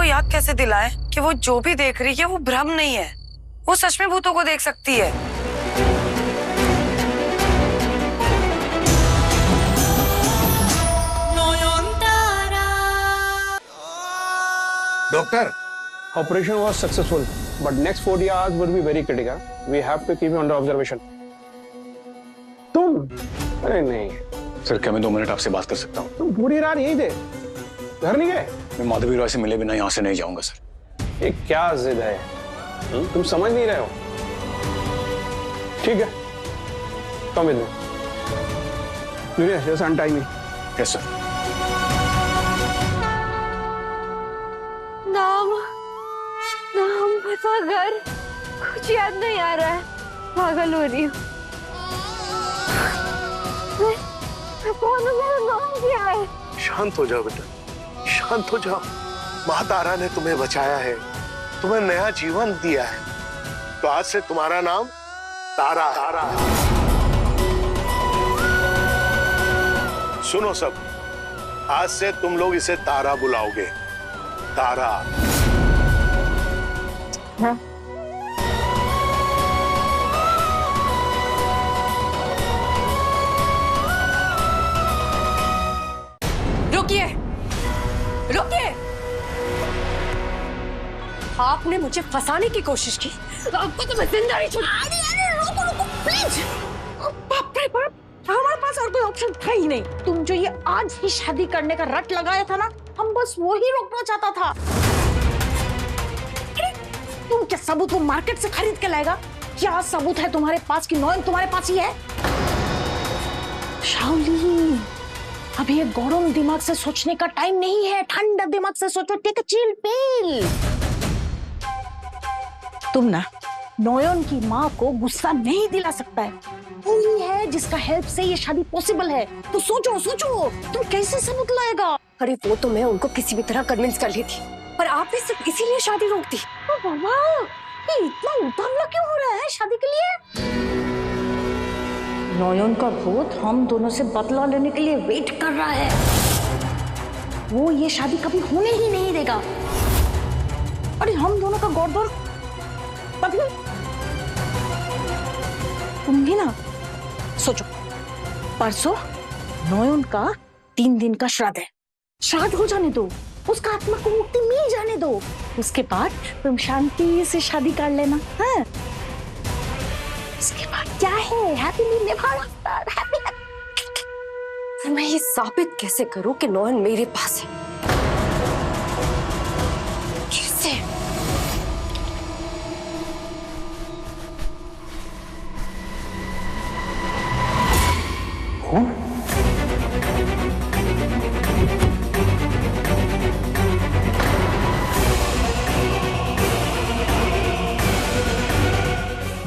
को याद कैसे दिलाएं कि वो जो भी देख रही है वो भ्रम नहीं है, वो सच में भूतों को देख सकती है। Doctor, Operation was successful, but next 40 hours will be very critical. We have to keep you under observation. तुम? अरे नहीं। सर क्या मैं 2 मिनट आपसे बात कर सकता हूँ? तुम पूरी रात यहीं थे, घर नहीं गए? मैं माधवी रॉय से मिले बिना यहाँ से नहीं जाऊंगा सर। ये क्या जिद है? तुम समझ नहीं रहे हो? ठीक है, come with me. Just untie me. Yes sir. नाम पता घर कुछ याद नहीं आ रहा है, पागल हो रही हूँ। मैं कौन हूँ, मेरा नाम क्या है? शांत हो जाओ बेटा, शांत हो जाओ। माँ तारा ने तुम्हें बचाया है, तुम्हें नया जीवन दिया है, तो आज से तुम्हारा नाम तारा है। सुनो सब, आज से तुम लोग इसे तारा बुलाओगे। तारा। हाँ? रुकिए, रुकिए! आपने मुझे फंसाने की कोशिश की, आपको तो मैं जिंदा नहीं छोड़। अरे रुको रुको प्लीज। बाप रे बाप, हमारे पास और कोई ऑप्शन था ही नहीं। तुम जो ये आज ही शादी करने का रट लगाया था ना, हम बस वो ही रोकना चाहता था। तुम क्या सबूत वो मार्केट से खरीद के लाएगा? क्या सबूत है तुम्हारे पास कि नॉयन तुम्हारे पास ही है? शाओली, अभी ये गरम दिमाग से सोचने का टाइम नहीं है, ठंडा दिमाग से सोचो। Take a chill pill. तुम ना नॉयन की माँ को गुस्सा नहीं दिला सकता है, वही है जिसका हेल्प से ये शादी पॉसिबल है। तो सोचो सोचो, तुम कैसे सबूत लाएगा? अरे वो तो मैं उनको किसी भी तरह कन्विंस कर ली थी, पर आपने सिर्फ इसीलिए शादी रोक दी। बाबा, ये इतना उतावला क्यों हो रहा है शादी के लिए? नॉयन का भूत हम दोनों से बदला लेने के लिए वेट कर रहा है। वो ये शादी कभी होने ही नहीं देगा। अरे हम दोनों का गौरदौर तभी तुम भी ना सोचो, परसों नॉयन का 3 दिन का श्राद्ध है। श्राद्ध हो जाने दो, उसका आत्मा को मुक्ति मिल जाने दो, उसके बाद तुम शांति से शादी कर लेना। हाँ? उसके बाद क्या है, हैप्पीली नेवर आफ्टर, हैप्पी। मैं ये साबित कैसे करूं कि नॉयन मेरे पास है? कैसे?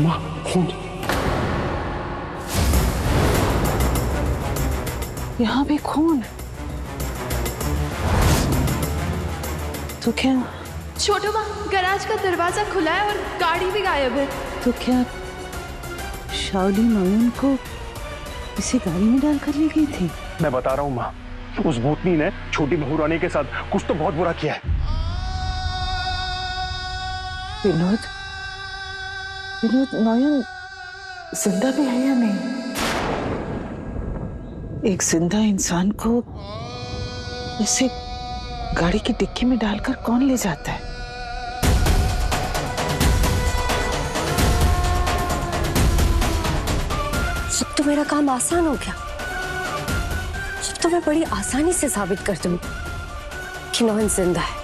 माँ, खून। यहाँ भी खून। तो क्या? छोटू माँ, गैराज का दरवाजा खुला है और गाड़ी भी गायब है। तो क्या शाओली नॉयन को इसी गाड़ी में डालकर ले गई थी? मैं बता रहा हूँ माँ, उस भूतनी ने छोटी बहू रानी के साथ कुछ तो बहुत बुरा किया है। विनोद, नॉयन जिंदा भी है या नहीं? एक जिंदा इंसान को ऐसे गाड़ी की डिक्की में डालकर कौन ले जाता है? अब तो मेरा काम आसान हो गया। अब तो मैं बड़ी आसानी से साबित कर दूं कि नॉयन जिंदा है।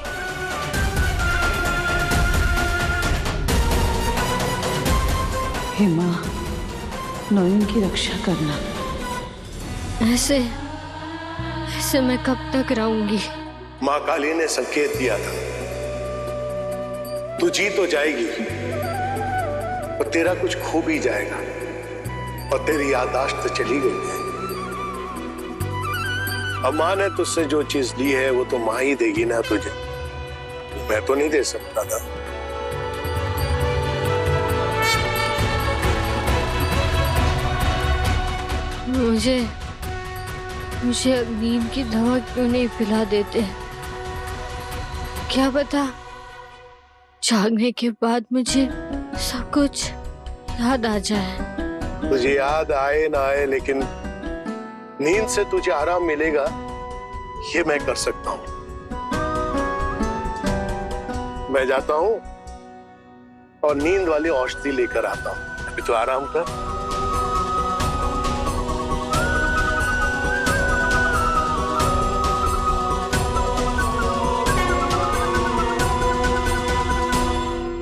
हे माँ, नॉयन की रक्षा करना। ऐसे मैं कब तक रहूंगी? माँ काली ने संकेत दिया था, तू जी तो जाएगी और तेरा कुछ खो भी जाएगा, और तेरी याददाश्त तो चली गई है। अब माँ ने तुझसे जो चीज ली है वो तो माँ ही देगी ना तुझे, मैं तो नहीं दे सकता था। मुझे अब नींद की दवा क्यों नहीं पिला देते? क्या पता जागने के बाद मुझे सब कुछ याद आ जाए। तुझे याद आए ना आए, लेकिन नींद से तुझे आराम मिलेगा ये मैं कर सकता हूं। मैं जाता हूं और नींद वाली औषधि लेकर आता हूं। अभी तो आराम कर।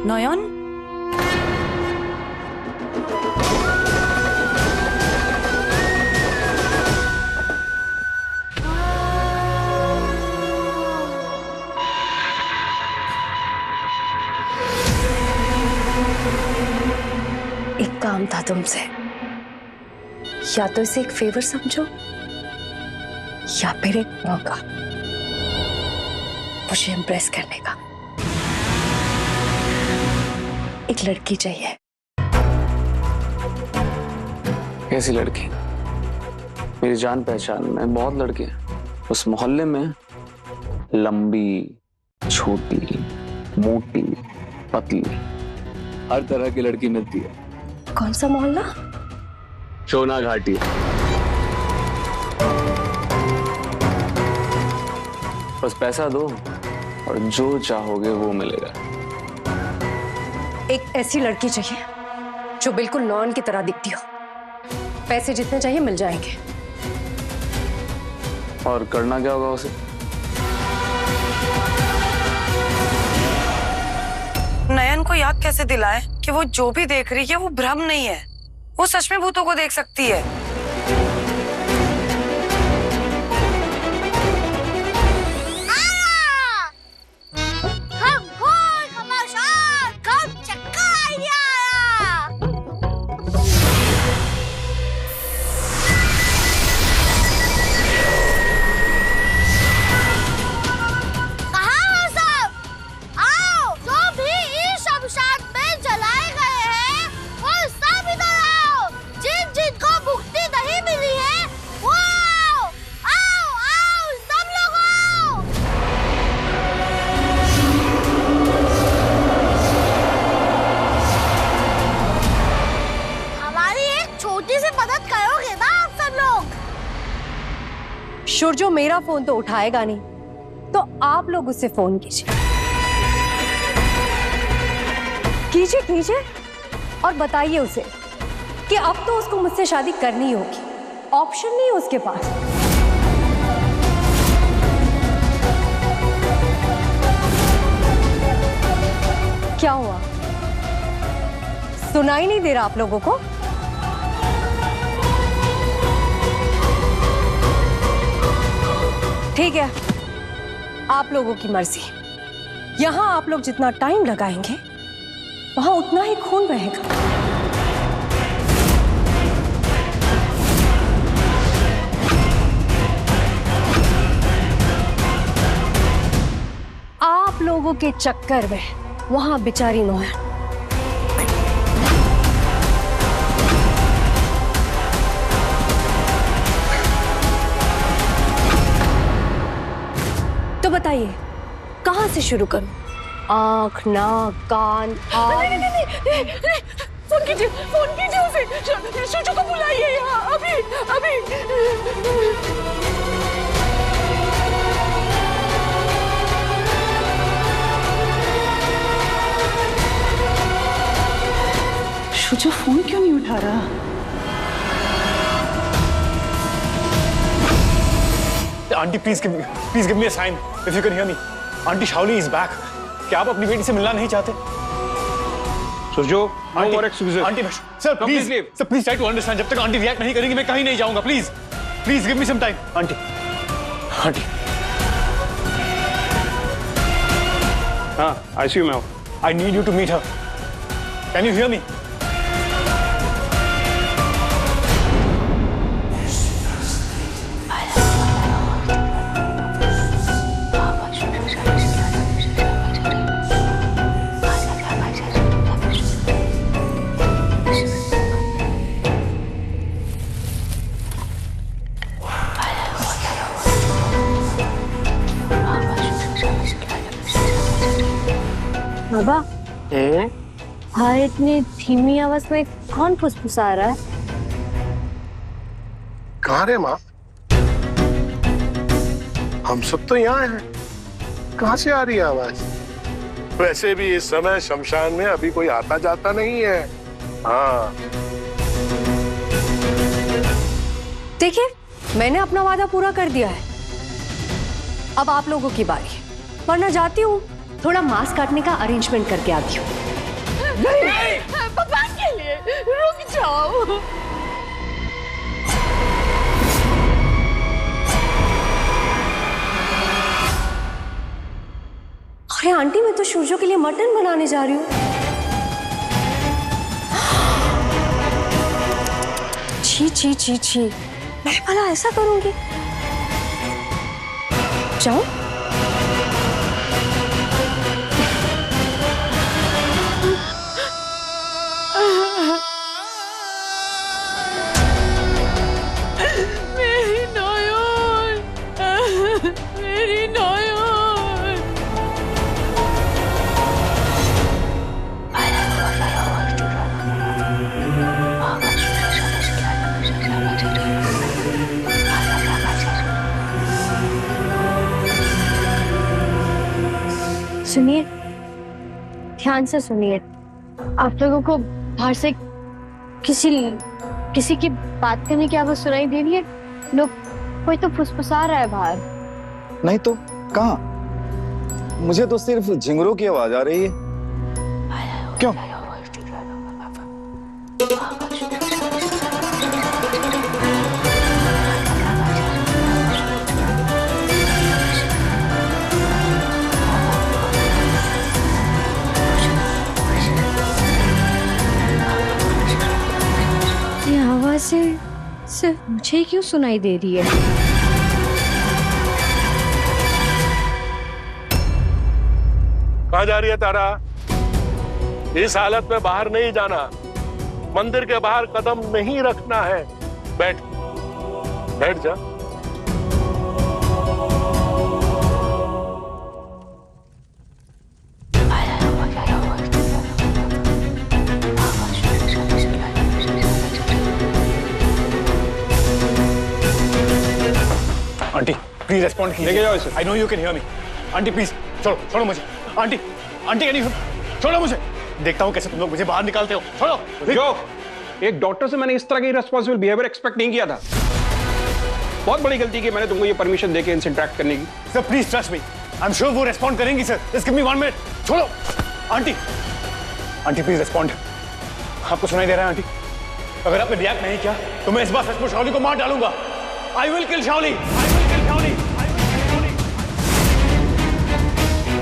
नयन, एक काम था तुमसे, या तो इसे एक फेवर समझो या फिर एक मौका मुझे इम्प्रेस करने का। एक लड़की चाहिए। कैसी लड़की? मेरी जान पहचान में बहुत लड़के हैं उस मोहल्ले में, लंबी, छोटी, मोटी, पतली, हर तरह की लड़की मिलती है। कौन सा मोहल्ला? सोना घाटी। बस पैसा दो और जो चाहोगे वो मिलेगा। एक ऐसी लड़की चाहिए जो बिल्कुल नॉन की तरह दिखती हो। पैसे जितने चाहिए मिल जाएंगे। और करना क्या होगा उसे? नयन को याद कैसे दिलाए कि वो जो भी देख रही है वो भ्रम नहीं है, वो सच में भूतों को देख सकती है। सूरजो मेरा फोन तो उठाएगा नहीं, तो आप लोग उससे फोन कीजिए कीजिए कीजिए और बताइए उसे कि अब तो उसको मुझसे शादी करनी होगी। ऑप्शन नहीं है उसके पास। क्या हुआ, सुनाई नहीं दे रहा आप लोगों को? ठीक है, आप लोगों की मर्जी। यहां आप लोग जितना टाइम लगाएंगे वहां उतना ही खून बहेगा। आप लोगों के चक्कर में वहां बेचारी नोया तो बताइए कहां से शुरू करूं? आंख, नाक, कान, फोन कीजिए उसे, सूजो को बुलाइए यहाँ अभी अभी। सूजो फोन क्यों नहीं उठा रहा? Aunty please give me a sign if you can hear me. Aunty Shaoli is back. क्या आप अपनी बेटी से मिलना नहीं चाहते? Surjo, no more excuses. Aunty sir please try to understand. जब तक आंटी रिएक्ट नहीं करेंगी मैं कहीं नहीं जाऊंगा। Please give me some time. Aunty हाँ, आईसीयू में हूँ। I need you to meet her. Can you hear me? बाबा हाँ, इतनी धीमी आवाज में कौन फुसफुसा रहा है? कहाँ रे माँ? हम सब तो यहाँ हैं। कहाँ से आ रही है आवाज? वैसे भी इस समय शमशान में अभी कोई आता जाता नहीं है। हाँ, देखिए, मैंने अपना वादा पूरा कर दिया है। अब आप लोगों की बारी है, वरना जाती हूँ, थोड़ा मांस काटने का अरेंजमेंट करके आती हूँ। भगवान के लिए रुक जाओ। अरे आंटी, मैं तो सूरजो के लिए मटन बनाने जा रही हूँ। छी छी छी छी, मैं भला ऐसा करूंगी? जाओ। मेरी नयन, मेरी नयन। सुनिए, ध्यान से सुनिए। आप लोगों को बाहर से किसी की बात करने की आवाज सुनाई दे रही है? लोग, कोई तो फुसफुसा रहा है बाहर। नहीं तो कहाँ? मुझे तो सिर्फ झिंगुरों की आवाज आ रही है। क्यों? ये आवाज सिर्फ मुझे क्यों सुनाई दे रही है? कहाँ जा रही है तारा? इस हालत में बाहर नहीं जाना। मंदिर के बाहर कदम नहीं रखना है। बैठ, बैठ जा। आंटी प्लीज रेस्पॉन्ड कीजिए। लेके जाओ इसे। I know you can hear me. Aunty please छोड़ो, छोड़ो मुझे। आंटी, आंटी कैन यू छोड़ो मुझे। देखता हूँ कैसे तुम लोग मुझे बाहर निकालते हो। छोड़ो। जो एक डॉक्टर से मैंने इस तरह की रिस्पॉन्सिबल बिहेवियर एक्सपेक्ट नहीं किया था। बहुत बड़ी गलती की मैंने तुमको ये परमिशन देके इनसे इंटरेक्ट करने की। Sir please trust me, I am sure वो रेस्पॉन्ड करेंगी। Sir just give me 1 minute. छोड़ो। Aunty, aunty please respond. आपको सुनाई दे रहा है आंटी? अगर आपने रिएक्ट नहीं किया तो मैं इस बार सचमुच शाओली को मार डालूंगा। I will kill शाओली।